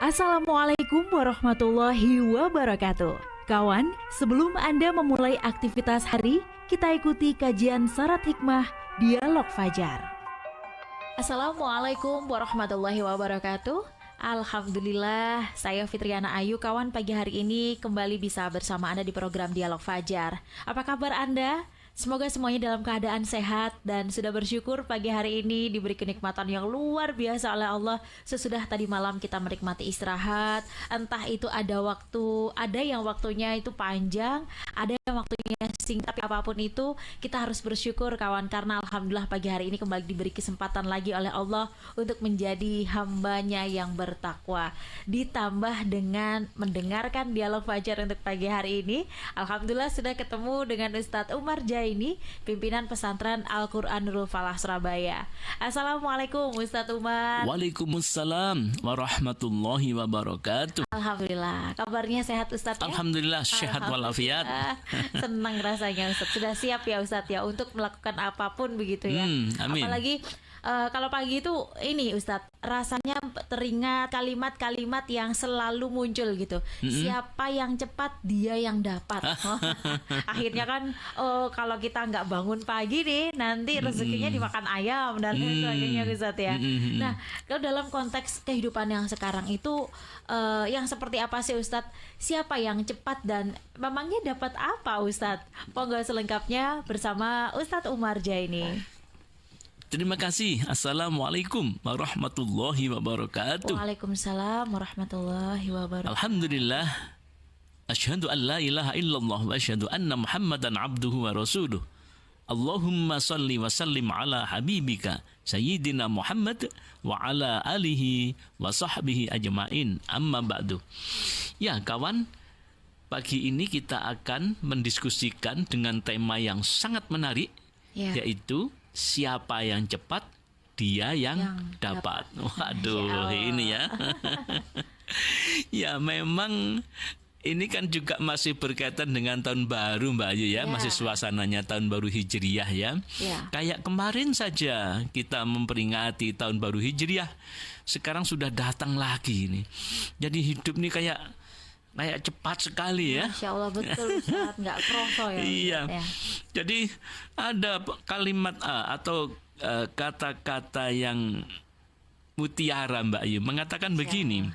Assalamualaikum warahmatullahi wabarakatuh. Kawan, sebelum Anda memulai aktivitas hari, kita ikuti kajian syarat hikmah Dialog Fajar. Assalamualaikum warahmatullahi wabarakatuh. Alhamdulillah, saya Fitriana Ayu, kawan, pagi hari ini kembali bisa bersama Anda di program Dialog Fajar. Apa kabar Anda? Semoga semuanya dalam keadaan sehat dan sudah bersyukur pagi hari ini diberi kenikmatan yang luar biasa oleh Allah. Sesudah tadi malam kita menikmati istirahat, entah itu ada yang waktunya itu panjang, ada yang waktunya singkat, tapi apapun itu kita harus bersyukur kawan, karena alhamdulillah pagi hari ini kembali diberi kesempatan lagi oleh Allah untuk menjadi hambanya yang bertakwa. Ditambah dengan mendengarkan Dialog Fajar untuk pagi hari ini, alhamdulillah sudah ketemu dengan Ustadz Umar Jaini, pimpinan pesantren Al-Quran Nurul Falah Surabaya. Assalamualaikum Ustadz Umar. Waalaikumsalam warahmatullahi wabarakatuh. Alhamdulillah, kabarnya sehat Ustadz ya? Alhamdulillah sehat walafiat. Senang rasanya Ustadz. Sudah siap ya Ustadz ya untuk melakukan apapun begitu ya. Amin. Apalagi kalau pagi itu ini Ustadz, rasanya teringat kalimat-kalimat yang selalu muncul gitu. Siapa yang cepat dia yang dapat. Akhirnya kan kalau kita nggak bangun pagi nih, nanti rezekinya dimakan ayam dan lain sebagainya Ustadz ya. Nah, kalau dalam konteks kehidupan yang sekarang itu yang seperti apa sih Ustadz? Siapa yang cepat dan memangnya dapat apa Ustadz? Monggo selengkapnya bersama Ustadz Umar Jaini. Terima kasih. Assalamualaikum warahmatullahi wabarakatuh. Waalaikumsalam warahmatullahi wabarakatuh. Alhamdulillah. Asyhadu an la ilaha illallah wa asyhadu anna Muhammadan abduhu wa rasuluh. Allahumma salli wa sallim ala habibika Sayyidina Muhammad wa ala alihi wa sahbihi ajma'in. Amma ba'du. Ya kawan, pagi ini kita akan mendiskusikan dengan tema yang sangat menarik, yaitu siapa yang cepat, dia yang dapat. Waduh, ini ya. Ya memang ini kan juga masih berkaitan dengan tahun baru Mbak Ayu ya. Masih suasananya tahun baru Hijriah ya. Kayak kemarin saja kita memperingati tahun baru Hijriah, sekarang sudah datang lagi ini. Jadi hidup ini kayak cepat sekali ya. Masya Allah, betul Ustaz, nggak kerasa ya. Iya. Ya. Jadi ada kalimat atau kata-kata yang mutiara Mbak Ayu mengatakan begini.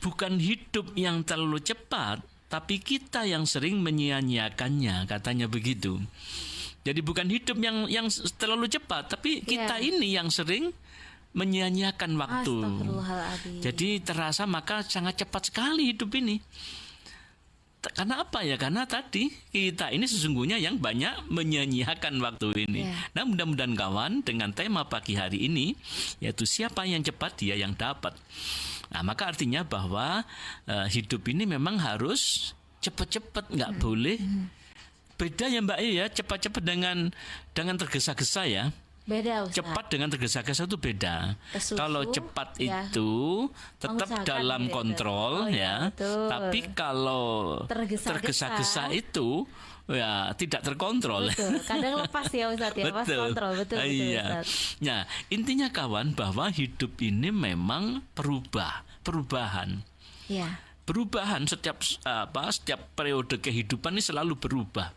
Bukan hidup yang terlalu cepat, tapi kita yang sering menyia-nyiakannya, katanya begitu. Jadi bukan hidup yang terlalu cepat, tapi kita ini yang sering menyia-nyiakan waktu. Jadi terasa maka sangat cepat sekali hidup ini. Karena apa ya? Karena tadi kita ini sesungguhnya yang banyak menyia-nyiakan waktu ini. Nah, mudah-mudahan kawan dengan tema pagi hari ini, yaitu siapa yang cepat dia yang dapat. Nah, maka artinya bahwa hidup ini memang harus cepat-cepat, nggak boleh. Beda ya Mbak ya, cepat-cepat dengan tergesa-gesa ya. Beda Ustaz. Cepat dengan tergesa-gesa itu beda. Kalau cepat itu tetap dalam kontrol ya. Betul. Tapi kalau tergesa-gesa itu ya tidak terkontrol. Betul. Kadang lepas ya Ustaz ya, lepas kontrol. Betul iya. Ustaz. Nah, intinya kawan bahwa hidup ini memang perubahan. Iya. Perubahan setiap periode kehidupan ini selalu berubah.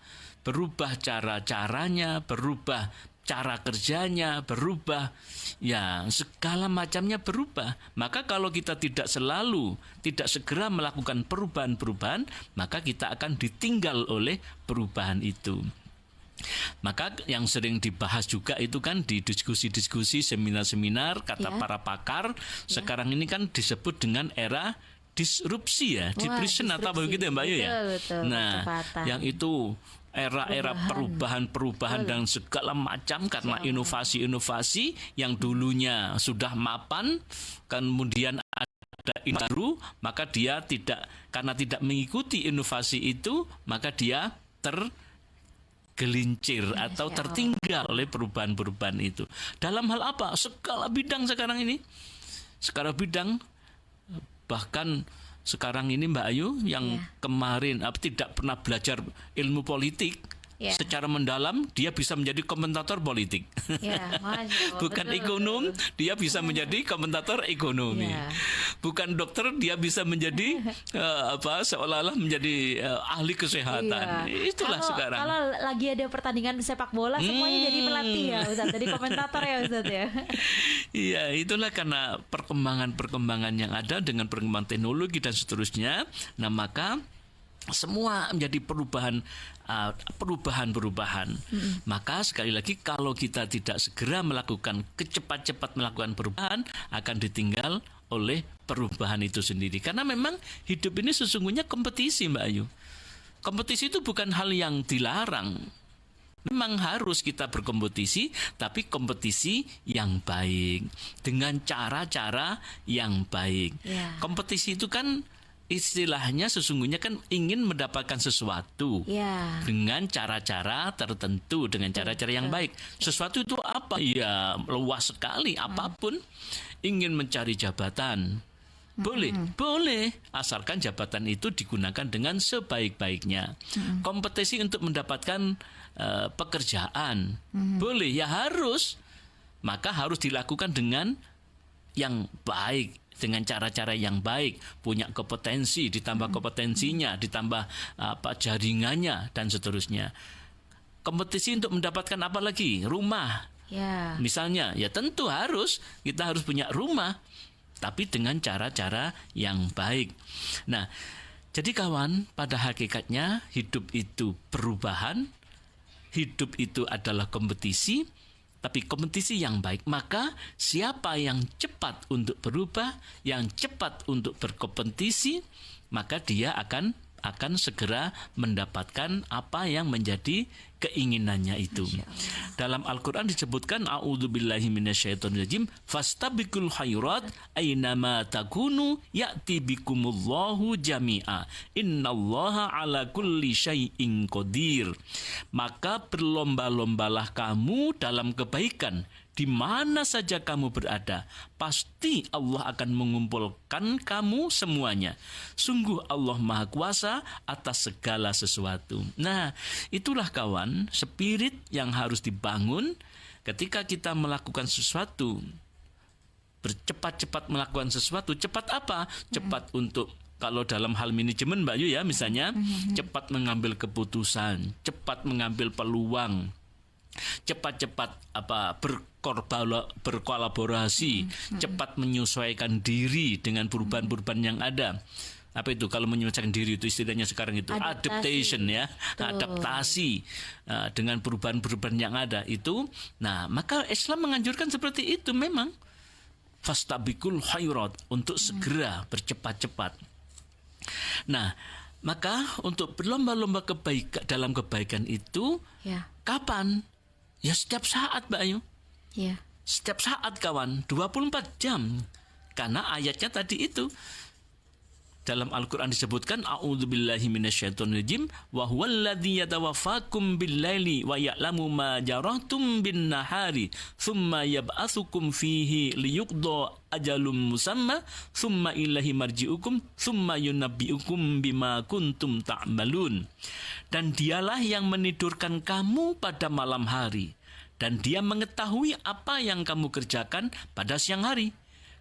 Berubah cara-caranya, berubah cara kerjanya, berubah, ya segala macamnya berubah. Maka kalau kita tidak segera melakukan perubahan-perubahan, maka kita akan ditinggal oleh perubahan itu. Maka yang sering dibahas juga itu kan di diskusi-diskusi, seminar-seminar, kata para pakar, ya. Sekarang ini kan disebut dengan era disrupsi ya, disruption atau begitu ya Mbak Yu ya. Betul, nah, kecepatan. Yang itu era-era perubahan dan segala macam karena inovasi-inovasi yang dulunya sudah mapan, kemudian ada inovasi baru, maka dia karena tidak mengikuti inovasi itu, maka dia tergelincir atau tertinggal oleh perubahan-perubahan itu. Dalam hal apa? Segala bidang sekarang ini. Segala bidang, bahkan sekarang ini Mbak Ayu yang kemarin tidak pernah belajar ilmu politik Ya. secara mendalam dia bisa menjadi komentator politik. Ya, Masya Allah, Bukan betul, ekonom, betul. dia bisa menjadi komentator ekonomi. Ya. Bukan dokter, dia bisa menjadi seolah-olah menjadi ahli kesehatan. Iya. Itulah Kalau- sekarang. Kalau lagi ada pertandingan sepak bola, semuanya jadi pelatih ya Ustaz, jadi komentator ya Ustaz ya. Iya, itulah karena perkembangan-perkembangan yang ada dengan perkembangan teknologi dan seterusnya. Nah, maka semua menjadi perubahan. Maka sekali lagi kalau kita tidak segera melakukan cepat melakukan perubahan, akan ditinggal oleh perubahan itu sendiri. Karena memang hidup ini sesungguhnya kompetisi, Mbak Ayu. Kompetisi itu bukan hal yang dilarang. Memang harus kita berkompetisi, tapi kompetisi yang baik dengan cara-cara yang baik. Ya. Kompetisi itu kan istilahnya sesungguhnya kan ingin mendapatkan sesuatu Ya. dengan cara-cara tertentu, dengan cara-cara yang baik. Sesuatu itu apa? Ya luas sekali, apapun. Ingin mencari jabatan, boleh, asalkan jabatan itu digunakan dengan sebaik-baiknya. Kompetisi untuk mendapatkan pekerjaan, boleh, ya harus. Maka harus dilakukan dengan yang baik, dengan cara-cara yang baik, punya kompetensi, ditambah kompetensinya, ditambah jaringannya dan seterusnya. Kompetisi untuk mendapatkan apa lagi? Rumah. Ya. Misalnya, ya tentu kita harus punya rumah, tapi dengan cara-cara yang baik. Nah, jadi kawan, pada hakikatnya hidup itu perubahan, hidup itu adalah kompetisi, tapi kompetisi yang baik. Maka siapa yang cepat untuk berubah, yang cepat untuk berkompetisi, maka dia akan segera mendapatkan apa yang menjadi keinginannya itu. Dalam Al-Quran disebutkan a'udzubillahi minasyaitonirrajim fastabiqul khairat aynama takunu ya'ti bikumullahu jami'a innallaha ala kulli syai'in qadir. Maka berlomba-lombalah kamu dalam kebaikan di mana saja kamu berada, pasti Allah akan mengumpulkan kamu semuanya. Sungguh Allah Maha Kuasa atas segala sesuatu. Nah, itulah kawan, spirit yang harus dibangun ketika kita melakukan sesuatu. Bercepat-cepat melakukan sesuatu. Cepat apa? Cepat untuk, kalau dalam hal manajemen Mbak Yu ya, misalnya, cepat mengambil keputusan, cepat mengambil peluang, cepat-cepat berkolaborasi, cepat menyesuaikan diri dengan perubahan-perubahan yang ada. Apa itu kalau menyesuaikan diri itu istilahnya sekarang itu adaptation ya, adaptasi dengan perubahan-perubahan yang ada itu. Nah, maka Islam menganjurkan seperti itu memang. Fastabiqul khairat, untuk segera bercepat-cepat. Nah, maka untuk berlomba-lomba dalam kebaikan itu kapan? Ya setiap saat, Mbak Ayu. Ya. Setiap saat kawan, 24 jam. Karena ayatnya tadi itu. Dalam Al-Quran disebutkan a'udzubillahi minasyaitonirrajim wa huwallazi yatawaffakum bil-laili wa ya'lamu ma jarahtum bin-nahari tsumma yab'atsukum fihi liyuqda ajalum musamma tsumma ilaihi marji'ukum tsumma yunabbi'ukum bima kuntum ta'malun. Dan dialah yang menidurkan kamu pada malam hari, dan dia mengetahui apa yang kamu kerjakan pada siang hari.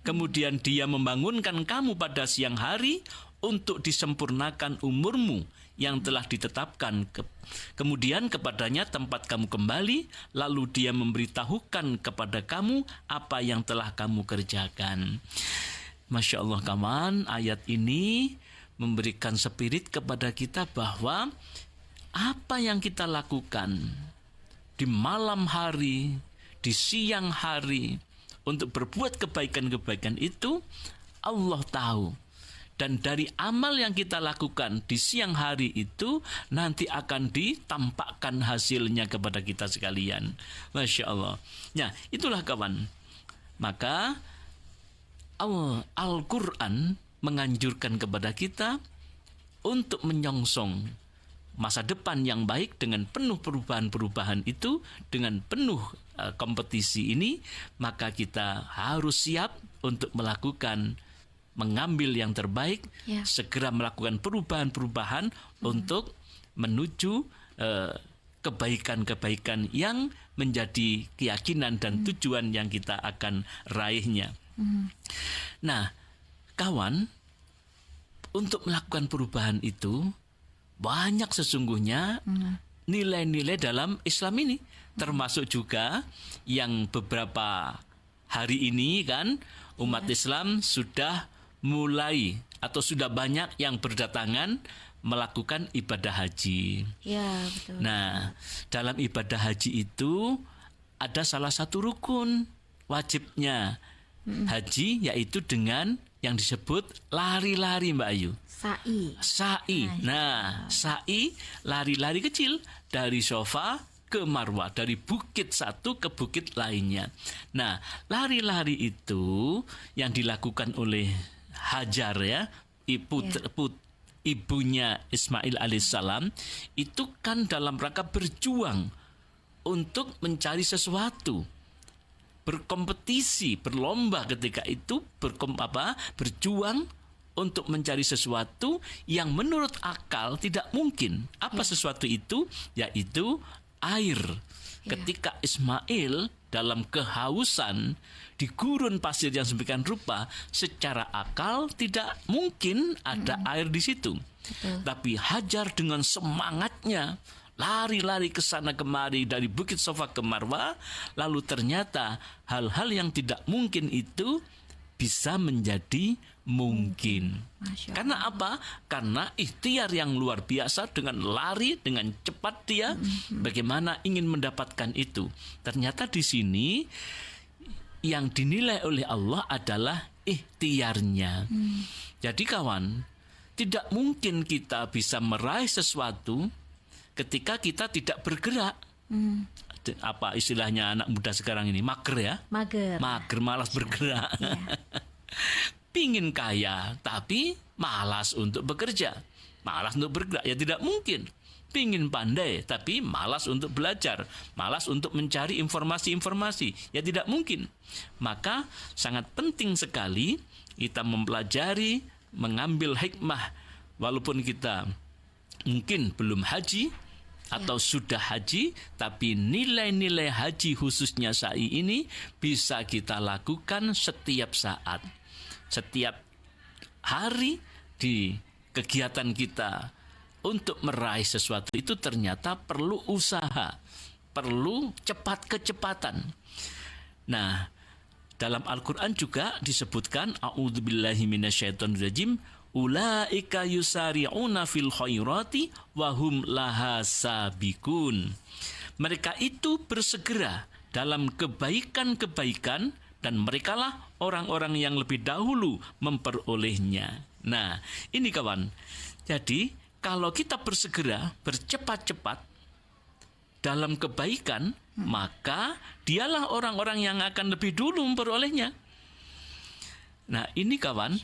Kemudian dia membangunkan kamu pada siang hari untuk disempurnakan umurmu yang telah ditetapkan. Kemudian kepadanya tempat kamu kembali, lalu dia memberitahukan kepada kamu apa yang telah kamu kerjakan. Masya Allah kawan, ayat ini memberikan spirit kepada kita bahwa apa yang kita lakukan di malam hari, di siang hari, untuk berbuat kebaikan-kebaikan itu Allah tahu. Dan dari amal yang kita lakukan di siang hari itu nanti akan ditampakkan hasilnya kepada kita sekalian. Masya Allah. Nah, itulah kawan. Maka Al-Quran menganjurkan kepada kita untuk menyongsong masa depan yang baik dengan penuh perubahan-perubahan itu, dengan penuh kompetisi ini. Maka kita harus siap untuk mengambil yang terbaik, segera melakukan perubahan-perubahan untuk menuju kebaikan-kebaikan yang menjadi keyakinan dan tujuan yang kita akan raihnya. Nah, kawan, untuk melakukan perubahan itu banyak sesungguhnya nilai-nilai dalam Islam ini, termasuk juga yang beberapa hari ini kan umat Islam sudah mulai atau sudah banyak yang berdatangan melakukan ibadah haji. Ya, betul. Nah, dalam ibadah haji itu ada salah satu rukun wajibnya haji, yaitu dengan yang disebut lari-lari, Mbak Ayu. Sa'i. Nah, sa'i lari-lari kecil dari Safa ke Marwah, dari bukit satu ke bukit lainnya. Nah, lari-lari itu yang dilakukan oleh Hajar ya, ibunya Ismail alaihissalam, itu kan dalam rangka berjuang untuk mencari sesuatu, berkompetisi, berlomba ketika itu, berjuang untuk mencari sesuatu yang menurut akal tidak mungkin. Apa sesuatu itu? Yaitu air. Ketika Ismail dalam kehausan di gurun pasir yang sedemikian rupa, secara akal tidak mungkin ada air di situ. Tapi Hajar dengan semangatnya lari-lari ke sana kemari dari Bukit Safa ke Marwah, lalu ternyata hal-hal yang tidak mungkin itu bisa menjadi mungkin. Karena apa? Karena ikhtiar yang luar biasa, dengan lari dengan cepat dia bagaimana ingin mendapatkan itu. Ternyata di sini yang dinilai oleh Allah adalah ikhtiarnya. Jadi kawan, tidak mungkin kita bisa meraih sesuatu ketika kita tidak bergerak. Apa istilahnya anak muda sekarang ini? Mager ya? Mager, malas bergerak. Pingin kaya tapi malas untuk bekerja, malas untuk bergerak, ya tidak mungkin. Pingin pandai tapi malas untuk belajar, malas untuk mencari informasi-informasi, ya tidak mungkin. Maka sangat penting sekali kita mempelajari, mengambil hikmah, walaupun kita mungkin belum haji atau sudah haji, tapi nilai-nilai haji khususnya sa'i ini bisa kita lakukan setiap saat, setiap hari di kegiatan kita. Untuk meraih sesuatu itu ternyata perlu usaha, perlu kecepatan. Nah, dalam Al-Quran juga disebutkan, a'udzubillahi minasyaitonirrajim, ulaika yusari'una fil khairati wahum laha sabikun. Mereka itu bersegera dalam kebaikan-kebaikan dan merekalah orang-orang yang lebih dahulu memperolehnya. Nah, ini kawan. Jadi, kalau kita bersegera, bercepat-cepat dalam kebaikan, maka dialah orang-orang yang akan lebih dulu memperolehnya. Nah, ini kawan,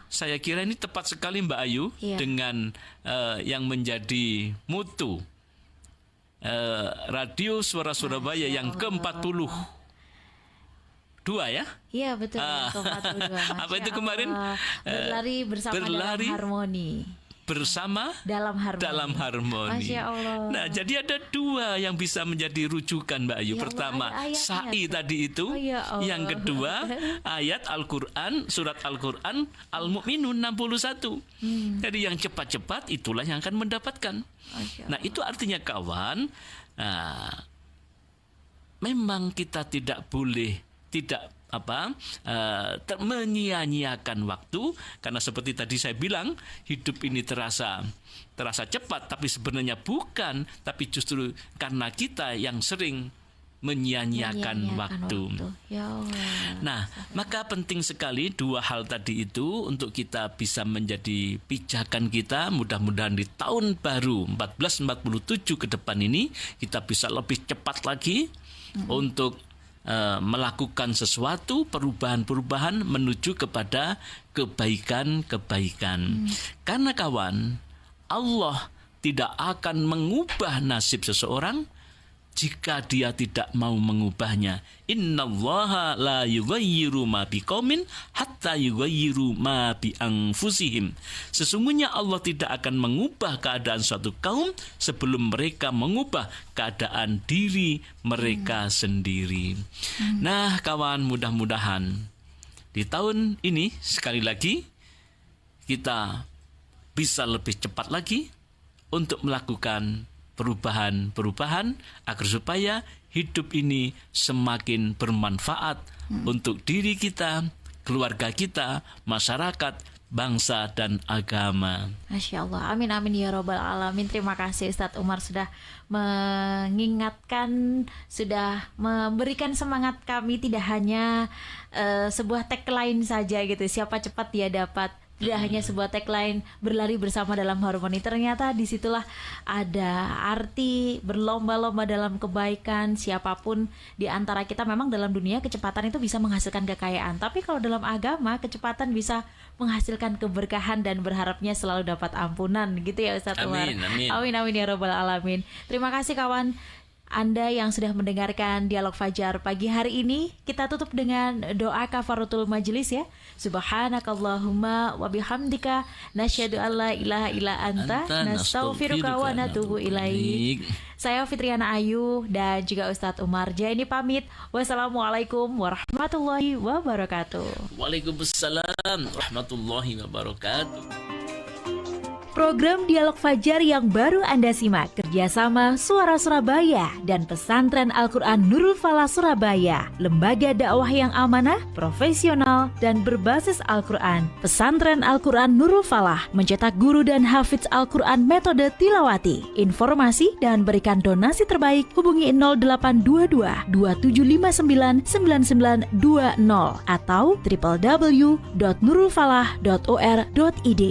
saya kira ini tepat sekali Mbak Ayu dengan yang menjadi mutu Radio Suara Surabaya yang ke-42 ya? Iya, betul. Ke-42. Apa itu kemarin? Berlari bersama dalam harmoni. Bersama dalam harmoni. Masya Allah. Nah, jadi ada dua yang bisa menjadi rujukan Mbak Ayu. Pertama, sa'i tadi itu. Yang kedua, ayat Al-Quran, surat Al-Quran Al-Mu'minun 61. Jadi yang cepat-cepat itulah yang akan mendapatkan. Nah, itu artinya kawan, memang kita tidak boleh menyia-nyiakan waktu, karena seperti tadi saya bilang, hidup ini terasa cepat, tapi sebenarnya bukan, tapi justru karena kita yang sering menyia-nyiakan waktu. Ya Allah. Nah, maka penting sekali dua hal tadi itu untuk kita bisa menjadi pijakan kita. Mudah-mudahan di tahun baru 1447 ke depan ini kita bisa lebih cepat lagi untuk melakukan sesuatu perubahan-perubahan menuju kepada kebaikan-kebaikan. Karena kawan, Allah tidak akan mengubah nasib seseorang jika dia tidak mau mengubahnya. Innallaha la yughayyiru ma biqaumin hatta yughayyiru ma bi anfusihim. Sesungguhnya Allah tidak akan mengubah keadaan suatu kaum sebelum mereka mengubah keadaan diri mereka sendiri. Nah, kawan, mudah-mudahan di tahun ini sekali lagi kita bisa lebih cepat lagi untuk melakukan perubahan-perubahan agar supaya hidup ini semakin bermanfaat untuk diri kita, keluarga kita, masyarakat, bangsa dan agama. Masya Allah, amin amin ya robbal alamin. Terima kasih Ustadz Umar sudah mengingatkan, sudah memberikan semangat kami, tidak hanya sebuah tagline saja gitu, siapa cepat dia dapat. Tidak hanya sebuah tagline berlari bersama dalam harmoni. Ternyata disitulah ada arti berlomba-lomba dalam kebaikan. Siapapun di antara kita, memang dalam dunia kecepatan itu bisa menghasilkan kekayaan. Tapi kalau dalam agama kecepatan bisa menghasilkan keberkahan dan berharapnya selalu dapat ampunan. Gitu ya Ustadz Umar. Amin. Amin amin ya robbal alamin. Terima kasih kawan Anda yang sudah mendengarkan Dialog Fajar pagi hari ini. Kita tutup dengan doa kafaratul majelis ya. Subhanakallahumma wa bihamdika nasyhadu an la ilaha illa anta nastaghfiruka wa natubu ilaik. Saya Fitriana Ayu dan juga Ustadz Umar Jaini pamit. Wassalamualaikum warahmatullahi wabarakatuh. Waalaikumsalam warahmatullahi wabarakatuh. Program Dialog Fajar yang baru Anda simak kerjasama Suara Surabaya dan Pesantren Al-Quran Nurul Falah Surabaya, lembaga dakwah yang amanah, profesional, dan berbasis Al-Quran. Pesantren Al-Quran Nurul Falah mencetak guru dan hafidz Al-Quran metode tilawati. Informasi dan berikan donasi terbaik hubungi 0822 2759 9920 atau www.nurulfalah.or.id.